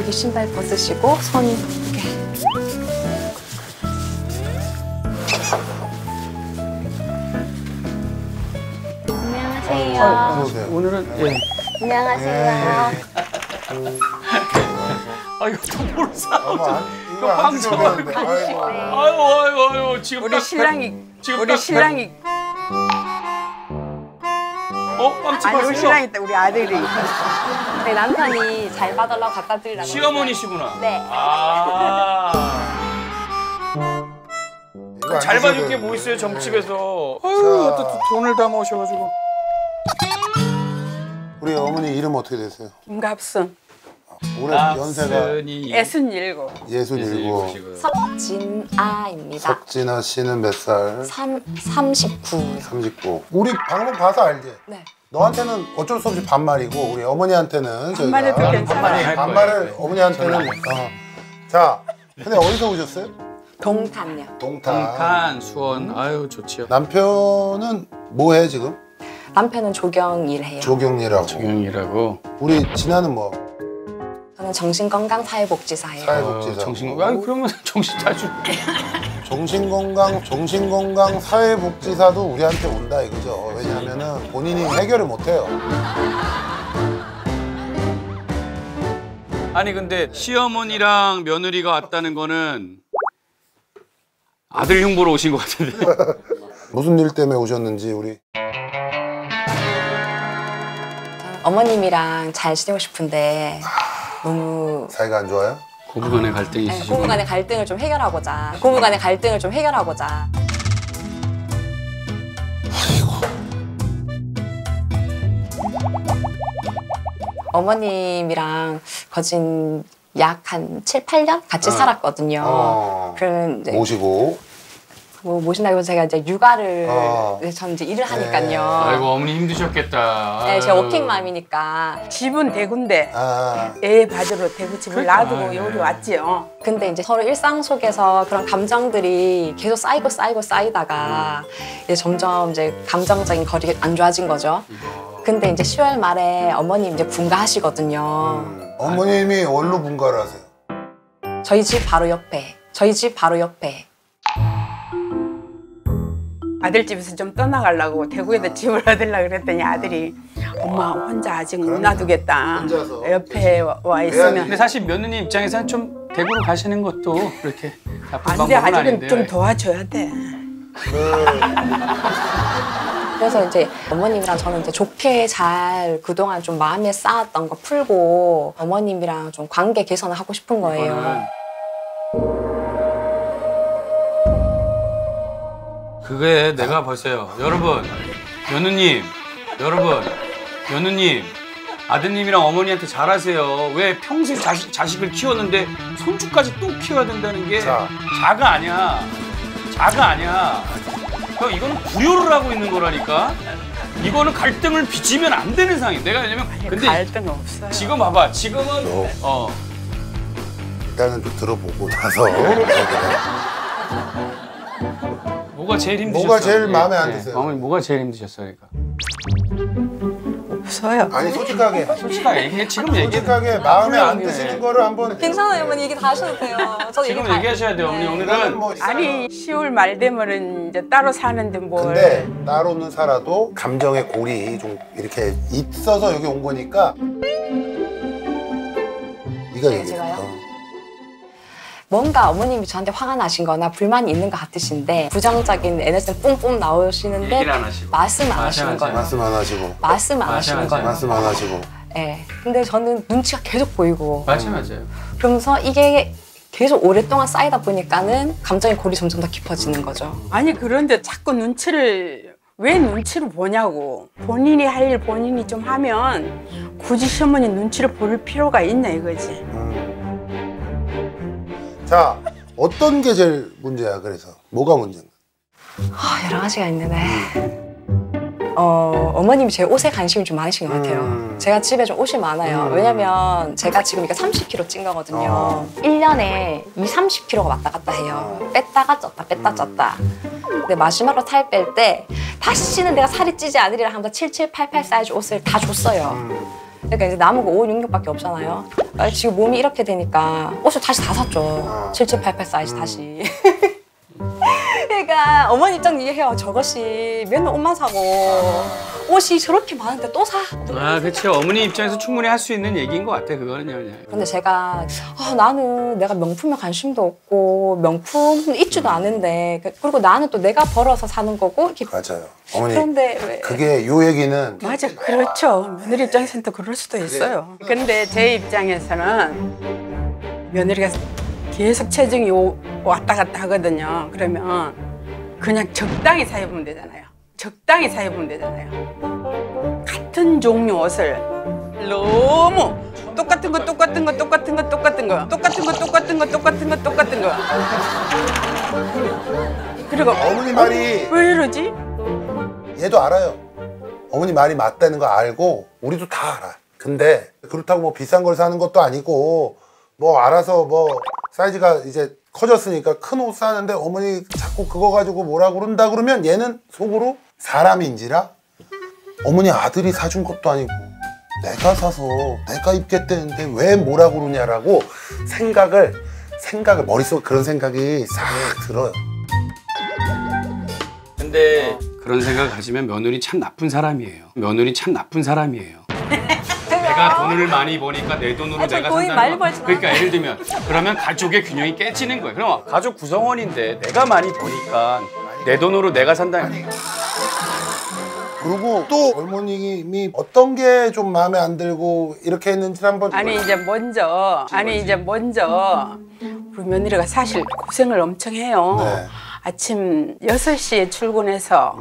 여기 신발 벗으시고 손 이렇게. 안녕하세요. 오늘은 예. 안녕하세요. 아 이거 또 뭘 사? 이거 빵 사왔는데. 아유 지금 우리 신랑이 지금 우리 신랑이 빵집 아니 우리 하세요? 신랑이 있다 우리 아들이 네, 남편이 잘 봐달라고 갖다 드리라고. 시어머니시구나. 네. 잘 봐줄 게 뭐 있어요 점집에서. 아유 또 돈을 다 모셔가지고. 우리 어머니 이름 어떻게 되세요? 김갑순 올해 연세가 67. 67. 석진아입니다. 석진아 씨는 몇 살? 39. 39. 우리 방송 봐서 알지? 네. 너한테는 어쩔 수 없이 반말이고 우리 어머니한테는 반말해도 저희가 괜찮아. 반말을 어머니한테는 자, 근데 어디서 오셨어요? 동탄요. 동탄 수원. 아유 좋지요. 남편은 뭐 해 지금? 남편은 조경 일해요. 조경일하고. 조경이라고. 우리 진아는 뭐? 저는 정신건강사회복지사예요. 사회복지사. 정신건강. 아유 그러면 정신 다 줄. 정신건강 사회복지사도 우리한테 온다 이거죠. 왜냐하면은 본인이 해결을 못해요. 아니 근데 시어머니랑 며느리가 왔다는 거는 아들 흉보러 오신 것 같은데. 무슨 일 때문에 오셨는지 우리. 어머님이랑 잘 지내고 싶은데 너무 사이가 안 좋아요? 고부간의 갈등이 있으시고. 고부간의 갈등을 좀 해결하고자. 고부간의 갈등을 좀 해결하고자. 어머님이랑 거진 약 한 7, 8년 같이 살았거든요. 그럼 이제 모시고. 뭐 모신다기보다 제가 이제 육아를 저는 이제 일을 하니까요. 아이고 어머니 힘드셨겠다. 네, 제가 워킹맘이니까. 집은 대구인데 애 받으러 대구 집을 놔두고 여기 왔지요. 근데 이제 서로 일상 속에서 그런 감정들이 계속 쌓이다가 이제 점점 이제 감정적인 거리가 안 좋아진 거죠. 근데 이제 10월 말에 어머님 이제 분가하시거든요. 어머님이 원로 분가를 하세요? 저희 집 바로 옆에. 아들 집에서 좀 떠나가려고 대구에다 집을 얻으려고 그랬더니 아들이 엄마 혼자 아직 못 놔두겠다. 혼자서. 옆에 와 있으면 근데 사실 며느님 입장에서는 좀 대구로 가시는 것도 그렇게 나쁜 안 돼. 방법은 아직은 아닌데. 좀 도와줘야 돼. 그래서 이제 어머님이랑 저는 이제 좋게 잘 그동안 좀 마음에 쌓았던 거 풀고 어머님이랑 좀 관계 개선을 하고 싶은 거예요. 이거는 그게 내가 보세요. 여러분, 며느님, 아드님이랑 어머니한테 잘하세요. 왜 평생 자식을 키웠는데 손주까지 또 키워야 된다는 게 자가 아니야. 형, 이거는 불효를 하고 있는 거라니까. 이거는 갈등을 빚으면 안 되는 상황이야. 내가 왜냐면 근데 갈등 없어요. 지금 봐봐. 지금은 일단은 좀 들어보고 나서 뭐가 제일 힘드셨어요? 뭐가 제일 마음에 안 드세요? 어머니 뭐가 제일 힘드셨어요? 그러니까 없어요. 아니 솔직하게 얘기해. 지금 얘기해. 솔직하게 마음에 안 드시는 거를 한번. 괜찮아요, 어머니. 얘기 다 하셔도 돼요. 저도 지금 얘기하셔야 돼요. 어머니 오늘은 뭐 아니 10월 말 되면은 이제 따로 사는데 뭘. 근데 따로는 살아도 감정의 골이 좀 이렇게 있어서 여기 온 거니까. 네가 얘기해. 제가요? 뭔가 어머님이 저한테 화가 나신 거나 불만이 있는 것 같으신데 부정적인 에너지는 뿜뿜 나오시는데 얘기를 안 하시고. 말씀 안 하시는 거예요. 말씀 안 하시고. 말씀 안 하시는 거예요. 말씀 안 하시고. 네. 근데 저는 눈치가 계속 보이고 맞아요. 그러면서 이게 계속 오랫동안 쌓이다 보니까는 감정의 골이 점점 더 깊어지는 거죠. 아니 그런데 자꾸 왜 눈치를 보냐고. 본인이 할 일 본인이 좀 하면 굳이 시어머니 눈치를 볼 필요가 있냐 이거지. 자, 어떤 게 제일 문제야? 그래서 뭐가 문제인가? 여러 가지가 있는데 어머님이 제 옷에 관심이 좀 많으신 것 같아요. 제가 집에 좀 옷이 많아요. 왜냐면 제가 지금 이거 30kg 찐 거거든요. 1년에 30kg가 왔다 갔다 해요. 뺐다가 쪘다. 근데 마지막으로 살 뺄 때 다시는 내가 살이 찌지 않으리라 하면서 77, 88 사이즈 옷을 다 줬어요. 그러니까 이제 남은 거 5, 6, 6밖에 없잖아요. 지금 몸이 이렇게 되니까 옷을 다시 다 샀죠. 77, 88 사이즈 다시. 그러니까 어머니 입장 이해해요. 저것이 맨날 옷만 사고 옷이 저렇게 많은데 또 사. 아, 그치. 어머니 입장에서 충분히 할 수 있는 얘기인 것 같아, 그거는요. 그냥. 근데 제가 나는 내가 명품에 관심도 없고 명품 입지도 않은데 그리고 나는 또 내가 벌어서 사는 거고 이렇게. 맞아요. 어머니 그런데 왜? 그게 요 얘기는 맞아, 그렇죠. 며느리 입장에서는 또 그럴 수도 있어요. 근데 제 입장에서는 며느리가 계속 체중이 왔다 갔다 하거든요. 그러면 그냥 적당히 사입으면 되잖아요. 적당히 사입으면 되잖아요. 같은 종류 옷을 너무 똑같은 거 그리고 어머니 말이 왜 이러지? 얘도 알아요. 어머니 말이 맞다는 거 알고 우리도 다 알아. 근데 그렇다고 뭐 비싼 걸 사는 것도 아니고 뭐 알아서 뭐 사이즈가 이제 커졌으니까 큰 옷 사는데 어머니 자꾸 그거 가지고 뭐라 그런다 그러면 얘는 속으로 사람인지라 어머니 아들이 사준 것도 아니고 내가 사서 내가 입겠다는데 왜 뭐라 그러냐라고 생각을 머릿속에 그런 생각이 싹 들어요. 근데 그런 생각을 가지면 며느리 참 나쁜 사람이에요. 며느리 참 나쁜 사람이에요. 내가 돈을 많이 버니까 내 돈으로 내가 산다는 거. 그러니까 예를 들면 그러면 가족의 균형이 깨지는 거예요. 그럼 가족 구성원인데 내가 많이 버니까 내 돈으로 내가 산다는 거. 그리고 또 어머님이 어떤 게 좀 마음에 안 들고 이렇게 했는지 한번 아니 이제 먼저 우리 며느리가 사실 고생을 엄청 해요. 네. 아침 6시에 출근해서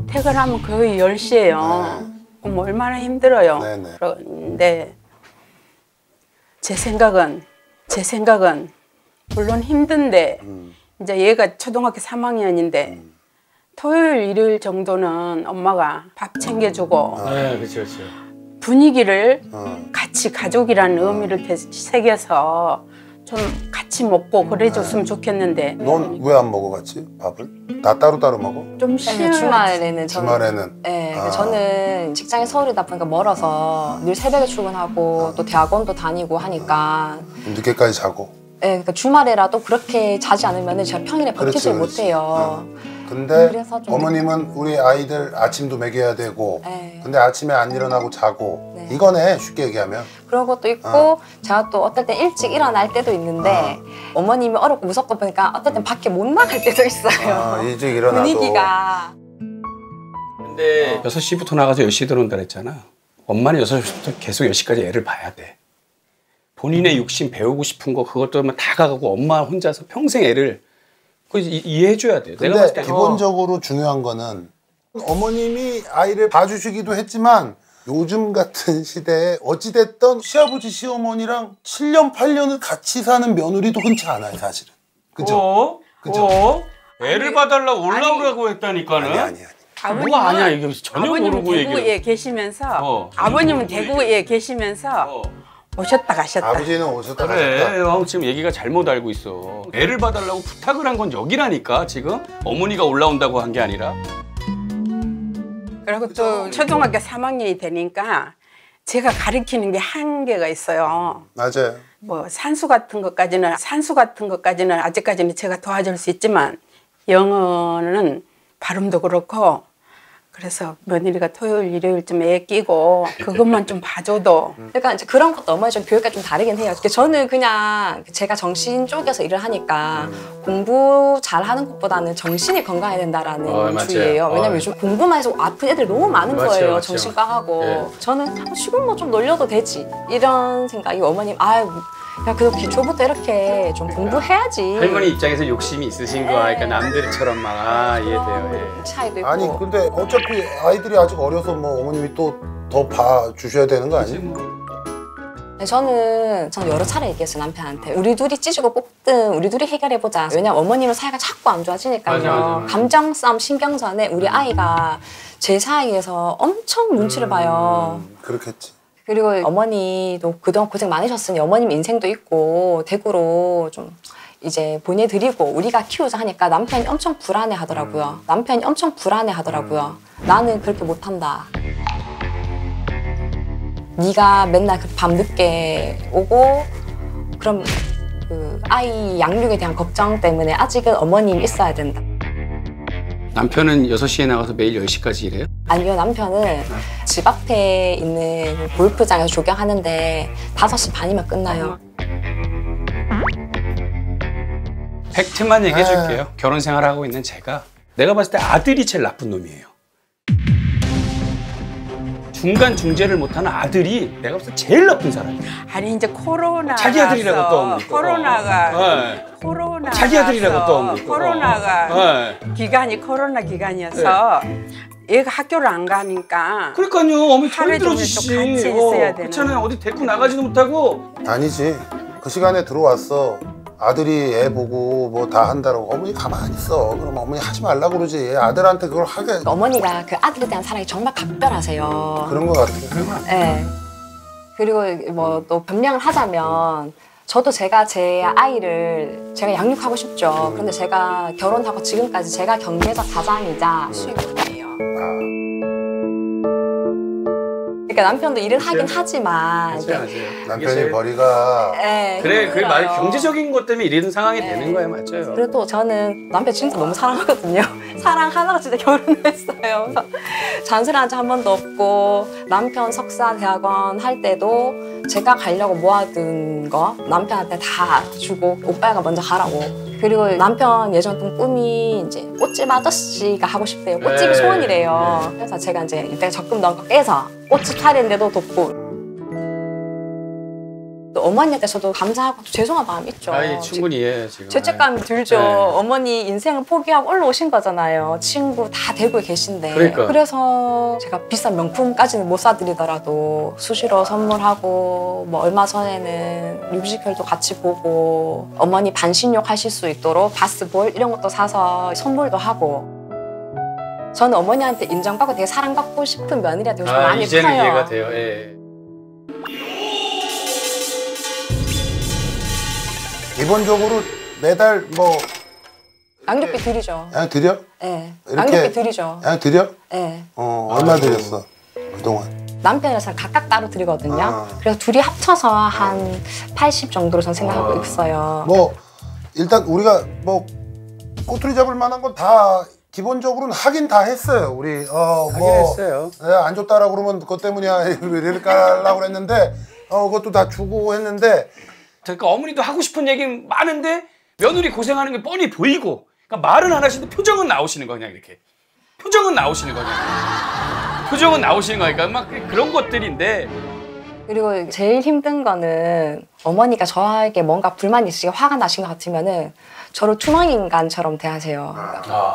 퇴근하면 거의 10시예요. 그럼 얼마나 힘들어요. 네네. 그런데 제 생각은 물론 힘든데 이제 얘가 초등학교 3학년인데 토요일 일요일 정도는 엄마가 밥 챙겨주고 네, 그렇죠. 분위기를 같이 가족이라는 의미를 새겨서 좀 같이 먹고 그래줬으면 좋겠는데. 넌 왜 안 먹어 같이 밥을? 다 따로따로 먹어? 좀 쉬어. 주말에는 주말에는? 네, 저는 직장이 서울이다 보니까 멀어서 늘 새벽에 출근하고 또 대학원도 다니고 하니까 늦게까지 자고. 네, 그러니까 주말에라도 그렇게 자지 않으면 제가 평일에 버티질 못해요. 근데 그래서 좀 어머님은 우리 아이들 아침도 먹여야 되고 네. 근데 아침에 안 일어나고 자고 네. 이거네 쉽게 얘기하면. 그런 것도 있고 제가 또 어떨 땐 일찍 일어날 때도 있는데 어머님이 어렵고 무섭고 보니까 어떨 땐 밖에 못 나갈 때도 있어요. 일찍 일어나도. 분위기가. 근데 6시부터 나가서 10시 들어온다 그랬잖아. 엄마는 6시부터 계속 10시까지 애를 봐야 돼. 본인의 욕심 배우고 싶은 거 그것도 다 가고 엄마 혼자서 평생 애를 이해해줘야 돼. 내가 근데 봤을 때 기본적으로 중요한 거는 어머님이 아이를 봐주시기도 했지만 요즘 같은 시대에 어찌됐든 시아버지 시어머니랑 7년 8년을 같이 사는 며느리도 흔치 않아요 사실은. 그죠? 그죠? 애를 봐달라고 올라오라고 했다니까는. 아니. 뭐가 아니야 이게 전혀 아버님은 모르고 얘기를. 대구에 계시면서 아버님은 대구에 계시면서 오셨다 가셨다. 아버지는 오셨다 그래, 가셨다. 지금 얘기가 잘못 알고 있어. 애를 봐달라고 부탁을 한 건 여기라니까 지금. 어머니가 올라온다고 한 게 아니라. 그리고 또 초등학교 3학년이 되니까 제가 가르치는 게 한계가 있어요. 맞아요. 뭐 산수 같은 것까지는 아직까지는 제가 도와줄 수 있지만 영어는 발음도 그렇고 그래서 며느리가 토요일 일요일쯤 애 끼고 그것만 좀 봐줘도. 그러니까 이제 그런 것도 어머니 좀 교육과 좀 다르긴 해요. 저는 그냥 제가 정신 쪽에서 일을 하니까 공부 잘하는 것보다는 정신이 건강해야 된다라는 주의예요. 왜냐면 요즘 공부만 해서 아픈 애들이 너무 많은 거예요. 맞죠. 정신과하고. 네. 저는 지금 뭐 좀 놀려도 되지 이런 생각이 어머님 야 그래도 기초부터 이렇게 좀 공부해야지. 할머니 입장에서 욕심이 있으신 거야. 그러니까 남들처럼 막 이해돼요. 차이도 있고. 아니 근데 어차피 아이들이 아직 어려서 뭐 어머님이 또 더 봐주셔야 되는 거 아니에요? 저는 여러 차례 얘기했어요 남편한테. 우리 둘이 찢고 뽑든 우리 둘이 해결해보자. 왜냐면 어머님은 사이가 자꾸 안 좋아지니까요. 맞아. 감정 싸움 신경전에 우리 아이가 제 사이에서 엄청 눈치를 봐요. 그렇겠지. 그리고 어머니도 그동안 고생 많으셨으니 어머님 인생도 있고 대구로 좀 이제 보내드리고 우리가 키우자 하니까 남편이 엄청 불안해 하더라고요. 나는 그렇게 못한다. 네가 맨날 그 밤늦게 오고 그럼 그 아이 양육에 대한 걱정 때문에 아직은 어머님이 있어야 된다. 남편은 6시에 나가서 매일 10시까지 일해요? 아니요, 남편은 집 앞에 있는 골프장에서 조경하는데 5시 반이면 끝나요. 팩트만 얘기해 줄게요. 결혼 생활하고 있는 제가 내가 봤을 때 아들이 제일 나쁜 놈이에요. 중간 중재를 못하는 아들이 내가 봤을 때 제일 나쁜 사람이야. 아니 이제 코로나 자기 아들이라고 떠옵니까? 코로나가 네. 코로나 자기 아들이라고 떠옵니까? 코로나가 네. 기간이 코로나 기간이어서 얘가 학교를 안 가니까 그러니까요. 어머니 더 하루 종일 힘들어지시. 또 같이 있어야 되는. 그렇잖아요. 어디 데리고 나가지도 못하고. 아니지. 그 시간에 들어왔어. 아들이 애 보고 뭐 다 한다고. 어머니 가만히 있어. 그럼 어머니 하지 말라고 그러지. 아들한테 그걸 하게. 어머니가 그 아들에 대한 사랑이 정말 각별하세요. 그런 것 같아. 네. 그리고 뭐 또 변명을 하자면 저도 제가 제 아이를 제가 양육하고 싶죠. 그런데 제가 결혼하고 지금까지 제가 경제적 가장이자 수익원이에요. 그러니까 남편도 일을 하긴 하지만 맞아요. 남편이 벌이가 네, 그래, 그게 말 힘들어요. 경제적인 것 때문에 이런 상황이 네. 되는 거예요, 맞아요. 그리고 또 저는 남편 진짜 너무 사랑하거든요. 사랑하다가 진짜 결혼을 했어요. 그래서 잔소리한 적 한 번도 없고 남편 석사 대학원 할 때도 제가 가려고 모아둔 거 남편한테 다 주고 오빠가 먼저 가라고. 그리고 남편 예전 던 꿈이 이제 꽃집 아저씨가 하고 싶대요. 꽃집이 네. 소원이래요. 그래서 제가 이제 이때 적금 넣은 거 깨서 꽃집 차리는데도 돕고. 또 어머니한테 저도 감사하고 죄송한 마음 있죠. 아이, 충분히 이해해요, 지금. 죄책감이 들죠. 네. 어머니 인생을 포기하고 올라오신 거잖아요. 친구 다 대구에 계신데. 그러니까. 그래서 제가 비싼 명품까지는 못 사드리더라도 수시로 선물하고 뭐 얼마 전에는 뮤지컬도 같이 보고 어머니 반신욕 하실 수 있도록 바스볼 이런 것도 사서 선물도 하고. 저는 어머니한테 인정받고 되게 사랑받고 싶은 며느리가 되고 싶은 마음이 이제는 커요. 이해가 돼요. 예. 기본적으로 매달 뭐 양육비 드리죠. 야 드려? 네. 이렇게- 양육비 드리죠. 야 드려? 네. 얼마 드렸어 그동안? 남편이랑 각각 따로 드리거든요. 아. 그래서 둘이 합쳐서 한 80 정도로 저는 생각하고 있어요. 뭐 일단 우리가 뭐 꼬투리 잡을 만한 건 다 기본적으로는 하긴 다 했어요. 우리 뭐 했어요. 안 줬다라고 그러면 그것 때문이야 이렇게 깔라고 그랬는데 그것도 다 주고 했는데 그러니까 어머니도 하고 싶은 얘기 많은데 며느리 고생하는 게 뻔히 보이고 그러니까 말은 안 하시는데 표정은 나오시는 거 그냥 이렇게. 표정은 나오시는 거냐. 표정은 나오시는 거니까 막 그런 것들인데 그리고 제일 힘든 거는 어머니가 저에게 뭔가 불만이 있으시고 화가 나신 것 같으면은 저를 투명인간처럼 대하세요.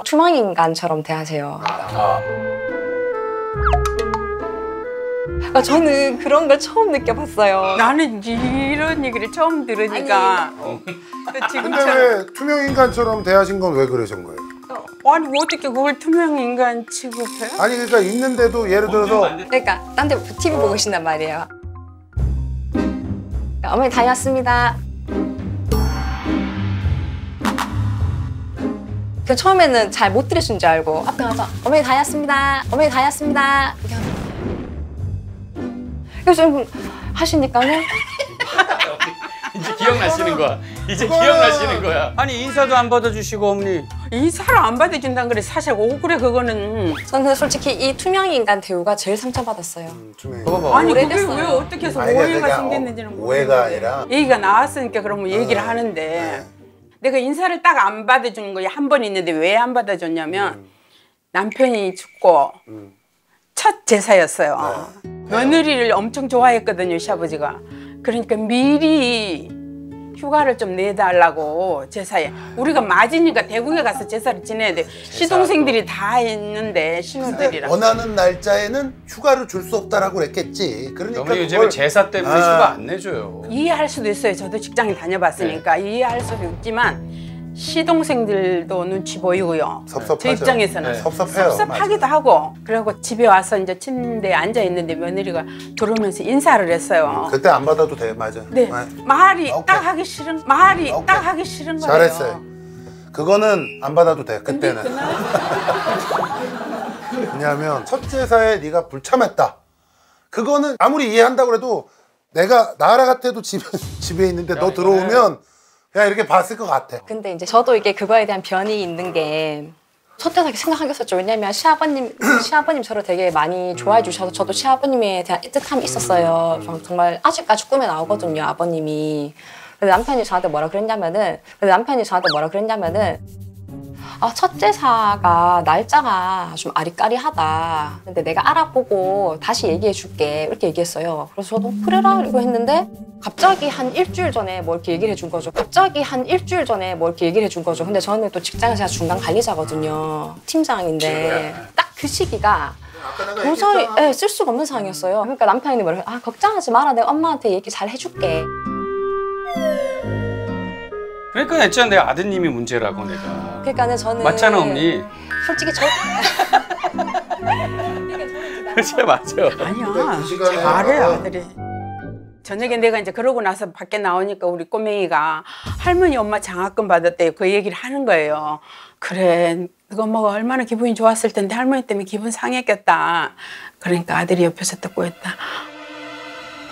투명인간처럼 대하세요. 그러니까 저는 그런 걸 처음 느껴봤어요. 나는 이런 얘기를 처음 들으니까 근데 지금처럼 왜 투명인간처럼 대하신 건 왜 그러신 거예요? 아니 뭐 어떻게 그걸 투명인간 취급해요? 아니 그러니까 있는데도 예를 들어서 그러니까 딴 데 TV 보고 계신단 말이에요. 어머니 다녀왔습니다. 그 처음에는 잘 못 들으신 줄 알고 앞에 가서 어머니 다녀왔습니다. 어머니 다녀왔습니다. 이렇게 하면 그래서 좀 하시니까는 이제 기억나시는 거야. 이제 기억나시는 거야. 아니 인사도 안 받아주시고 어머니. 인사를 안 받아준다는 그래 사실 억울해 그거는. 저는 솔직히 이 투명인간 대우가 제일 상처받았어요. 봐봐. 아니 그게 오래됐어요. 왜 어떻게 해서 아니, 오해가 내가 생겼는지는 오해가 모르겠는데. 아니라 얘기가 나왔으니까 그러면 얘기를 하는데 내가 인사를 딱 안 받아주는 거야 한 번 있는데 왜 안 받아줬냐면 남편이 죽고 첫 제사였어요. 며느리를 엄청 좋아했거든요 시아버지가. 그러니까 미리 휴가를 좀 내달라고 제사에 우리가 맞으니까 대구에 가서 제사를 지내야 돼. 시동생들이 다 있는데 신우들이랑. 원하는 날짜에는 휴가를 줄 수 없다라고 그랬겠지. 그러니까 어머니 요즘에 제사 때문에 휴가 안 내줘요. 이해할 수도 있어요. 저도 직장에 다녀봤으니까 이해할 수도 있지만 시동생들도 눈치 보이고요. 섭섭하죠. 제 입장에서는 섭섭해요. 섭섭하기도 하고. 그리고 집에 와서 이제 침대에 앉아 있는데 며느리가 들어오면서 인사를 했어요. 그때 안 받아도 돼, 맞아. 네. 말이 오케이. 딱 하기 싫은 말이 오케이. 딱 하기 싫은 거예요. 잘했어요. 그거는 안 받아도 돼. 근데 그때는. 그날 왜냐하면 첫 제사에 네가 불참했다. 그거는 아무리 이해한다고 해도 내가 나라 같아도 집에 있는데 너 들어오면 그냥 이렇게 봤을 것 같아. 근데 이제 저도 이게 그거에 대한 변이 있는 게 첫대하게 생각하겠었죠. 왜냐면 시아버님 저를 되게 많이 좋아해 주셔서 저도 시아버님에 대한 애틋함이 있었어요. 정말 아직까지 꿈에 나오거든요, 아버님이. 근데 남편이 저한테 뭐라 그랬냐면은 아, 첫 제사가 날짜가 좀 아리까리하다. 근데 내가 알아보고 다시 얘기해 줄게. 이렇게 얘기했어요. 그래서 저도 그래라 이거 했는데 갑자기 한 일주일 전에 뭐 이렇게 얘기를 해준 거죠. 근데 저는 또 직장에서 제가 중간 관리자거든요. 팀장인데 딱 그 시기가 도저히 쓸 수가 없는 상황이었어요. 그러니까 남편이 뭐라 아, 걱정하지 마라. 내가 엄마한테 얘기 잘 해줄게. 그러니까 했잖아. 내 아드님이 문제라고 내가. 그러니까는 저는 맞잖아, 언니. 솔직히 저 진짜 맞아. 아니야. 잘해 아들이. 저녁에 내가 이제 그러고 나서 밖에 나오니까 우리 꼬맹이가 할머니 엄마 장학금 받았대요. 그 얘기를 하는 거예요. 그래, 그거 엄마가 얼마나 기분이 좋았을 텐데 할머니 때문에 기분 상했겠다. 그러니까 아들이 옆에서 듣고 있다.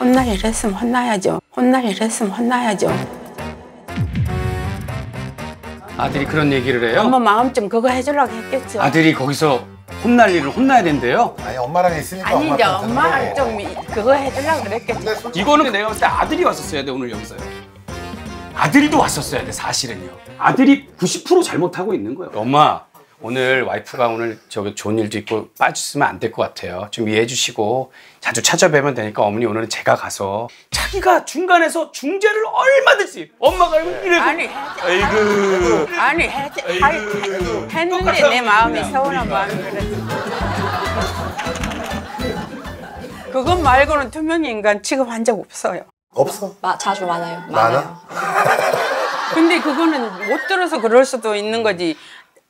혼날 일 했으면 혼나야죠. 아들이 그런 얘기를 해요? 엄마 마음 좀 그거 해주려고 했겠죠. 아들이 거기서 혼날 일을 혼나야 된대요? 아니 엄마랑 있으니까 아니 이제 엄마랑 좀 그거 해주려고 그랬겠죠. 이거는 내가 봤을 때 아들이 왔었어야 돼, 오늘 여기서요. 아들도 왔었어야 돼, 사실은요. 아들이 90% 잘못하고 있는 거예요. 엄마, 오늘 와이프가 오늘 저기 좋은 일도 있고 빠졌으면 안 될 것 같아요. 좀 이해해 주시고 자주 찾아뵈면 되니까 어머니 오늘은 제가 가서 자기가 중간에서 중재를 얼마든지 엄마가 이래고 아니 했는데 내 마음이 서운한 마음이 그랬어. 그것 말고는 투명 인간 취급한 적 없어요. 없어? 자주 많아요. 많아? 근데 그거는 못 들어서 그럴 수도 있는 거지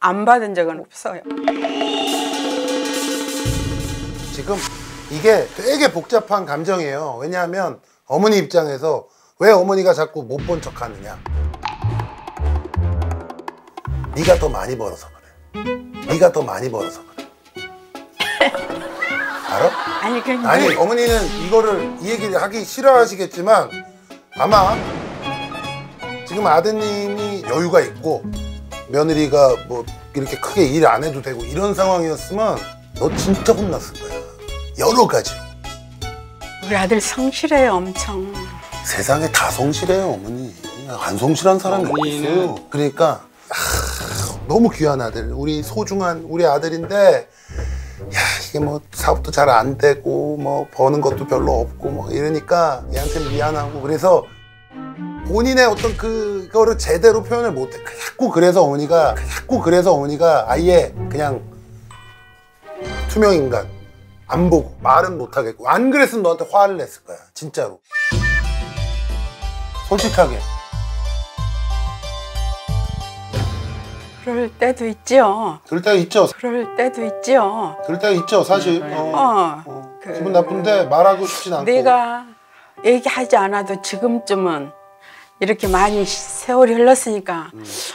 안 받은 적은 없어요. 지금 이게 되게 복잡한 감정이에요. 왜냐하면 어머니 입장에서 왜 어머니가 자꾸 못 본 척 하느냐. 네가 더 많이 벌어서 그래. 알아? 아니 어머니는 이거를 이 얘기를 하기 싫어하시겠지만 아마 지금 아드님이 여유가 있고 며느리가 뭐 이렇게 크게 일 안 해도 되고 이런 상황이었으면 너 진짜 혼났을 거야. 여러 가지. 우리 아들 성실해요, 엄청. 세상에 다 성실해요, 어머니. 안 성실한 사람이 어딨어요. 그러니까 너무 귀한 아들, 우리 소중한 우리 아들인데 야, 이게 뭐 사업도 잘 안 되고 뭐 버는 것도 별로 없고 뭐 이러니까 얘한테 미안하고 그래서 본인의 어떤 그거를 제대로 표현을 못해. 자꾸 그래서 어머니가 아예 그냥 투명 인간 안 보고 말은 못 하겠고 안 그랬으면 너한테 화를 냈을 거야. 진짜로. 솔직하게. 그럴 때도 있죠. 그럴 때가 있죠. 사실. 기분 나쁜데 말하고 싶진 않고. 내가 얘기하지 않아도 지금쯤은 이렇게 많이 세월이 흘렀으니까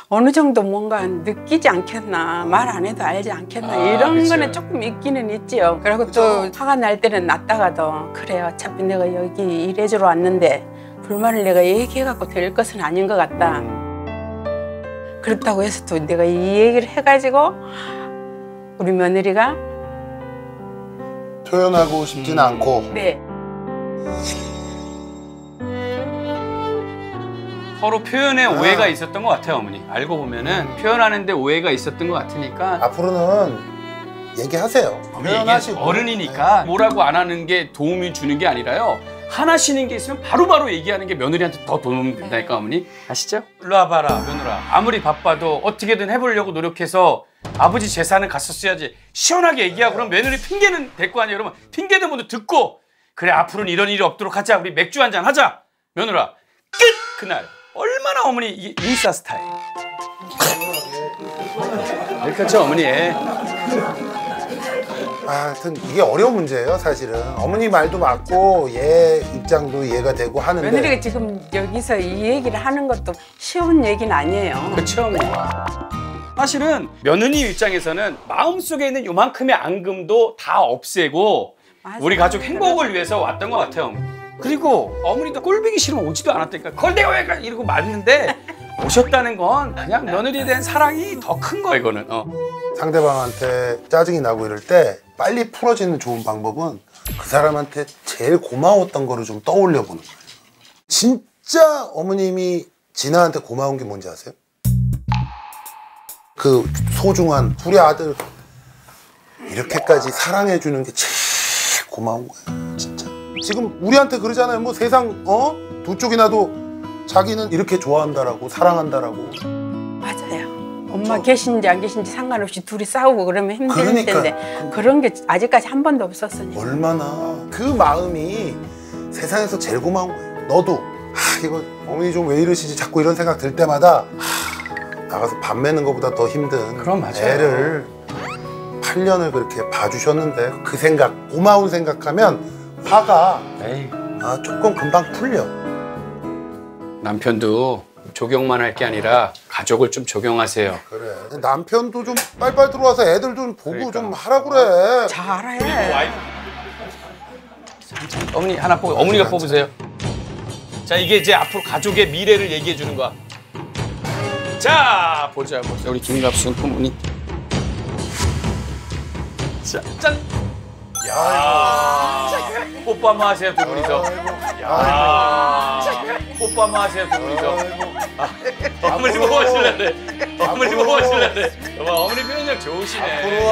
어느 정도 뭔가 느끼지 않겠나, 말 안 해도 알지 않겠나 이런 그치. 거는 조금 있기는 있지요. 그리고 또 화가 날 때는 났다가도 그래 어차피 내가 여기 일해주러 왔는데 불만을 내가 얘기해갖고 될 것은 아닌 것 같다. 그렇다고 해서 또 내가 이 얘기를 해가지고 우리 며느리가 표현하고 싶진 않고. 네. 서로 표현에 오해가 있었던 것 같아요, 어머니. 알고 보면은 표현하는데 오해가 있었던 것 같으니까 앞으로는 얘기하세요. 표현하시고. 어른이니까 뭐라고 안 하는 게 도움이 주는 게 아니라요. 하나시는 게 있으면 바로바로 얘기하는 게 며느리한테 더 도움이 된다니까, 어머니. 아시죠? 일로 와봐라, 며느라. 아무리 바빠도 어떻게든 해보려고 노력해서 아버지 재산은 갔었어야지. 시원하게 얘기하고 그럼 며느리 핑계는 될 거 아니에요. 여러분, 핑계도 모두 듣고 그래, 앞으로는 이런 일이 없도록 하자. 우리 맥주 한잔 하자. 며느라, 끝! 그날. 얼마나 어머니 이게 인싸 스타일. 그렇죠, 어머니. 하여튼 이게 어려운 문제예요, 사실은. 어머니 말도 맞고 얘 입장도 이해가 되고 하는데 며느리가 지금 여기서 이 얘기를 하는 것도 쉬운 얘기는 아니에요. 그렇죠, 어머니. 사실은 며느리 입장에서는 마음속에 있는 요만큼의 앙금도 다 없애고 우리 가족 행복을 위해서 왔던 것 같아요. 그리고 어머니도 꼴보기 싫으면 오지도 않았다니까. 그걸 내가 왜 이러고 말는데 오셨다는 건 그냥 며느리에 대한 사랑이 더 큰 거야 이거는. 상대방한테 짜증이 나고 이럴 때 빨리 풀어지는 좋은 방법은 그 사람한테 제일 고마웠던 거를 좀 떠올려 보는 거예요. 진짜 어머님이 진아한테 고마운 게 뭔지 아세요? 그 소중한 우리 아들 이렇게까지 사랑해 주는 게 제일 고마운 거예요. 진짜. 지금 우리한테 그러잖아요. 뭐 세상 두 쪽이나도 자기는 이렇게 좋아한다라고 사랑한다라고. 맞아요. 엄마 계신지 안 계신지 상관없이 둘이 싸우고 그러면 힘들 텐데 그런 게 아직까지 한 번도 없었으니까. 얼마나 그 마음이 세상에서 제일 고마운 거예요. 너도 이거 어머니 좀 왜 이러시지 자꾸 이런 생각 들 때마다 나가서 밥 매는 것보다 더 힘든 그럼 맞아요. 애를 8년을 그렇게 봐주셨는데 그 생각, 고마운 생각하면 화가 조금 금방 풀려. 남편도 조경만 할 게 아니라 가족을 좀 조경하세요. 그래. 남편도 좀 빨리빨리 들어와서 애들 좀 보고 그러니까. 좀 하라 그래. 잘해. 어머니 하나 뽑으세요. 어머니가 뽑으세요. 자, 이게 이제 앞으로 가족의 미래를 얘기해 주는 거야. 자, 보자. 우리 김갑순 부모님. 자, 짠. 야, 뽀뽀 한번 하세요, 두 분이서. 야, 뽀뽀 한번 하세요, 두 분이서. 어머니 뭐 하실래? 어머니 뭐 하실래? 어머니 표현력 좋으시네. 앞으로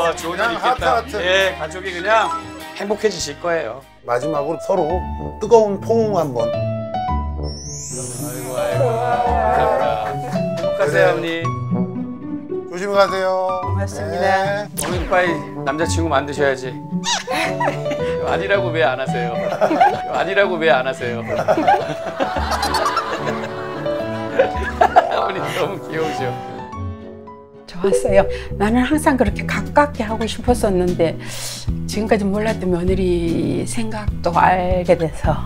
아주 좋은 일 그냥 있겠다. 하트. 예, 가족이 그냥 행복해지실 거예요. 마지막으로 서로 뜨거운 포옹 한번. 행복하세요, 어머니. 조심히 가세요. 고맙습니다. 네. 어머니 빨리 남자친구 만드셔야지. 아니라고 왜 안 하세요? 아니라고 왜 안 하세요? 어머니 너무 귀여우셔. 좋았어요. 나는 항상 그렇게 가깝게 하고 싶었었는데 지금까지 몰랐던 며느리 생각도 알게 돼서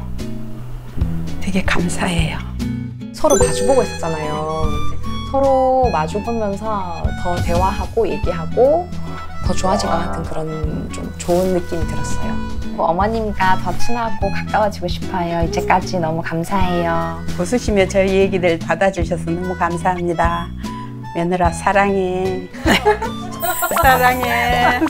되게 감사해요. 서로 마주보고 있었잖아요. 서로 마주보면서 더 대화하고 얘기하고 더 좋아질 것 같은 그런 좀 좋은 느낌이 들었어요. 어머님과 더 친하고 가까워지고 싶어요. 이제까지 너무 감사해요. 웃으시며 저희 얘기들 받아주셔서 너무 감사합니다. 며느라 사랑해. 사랑해.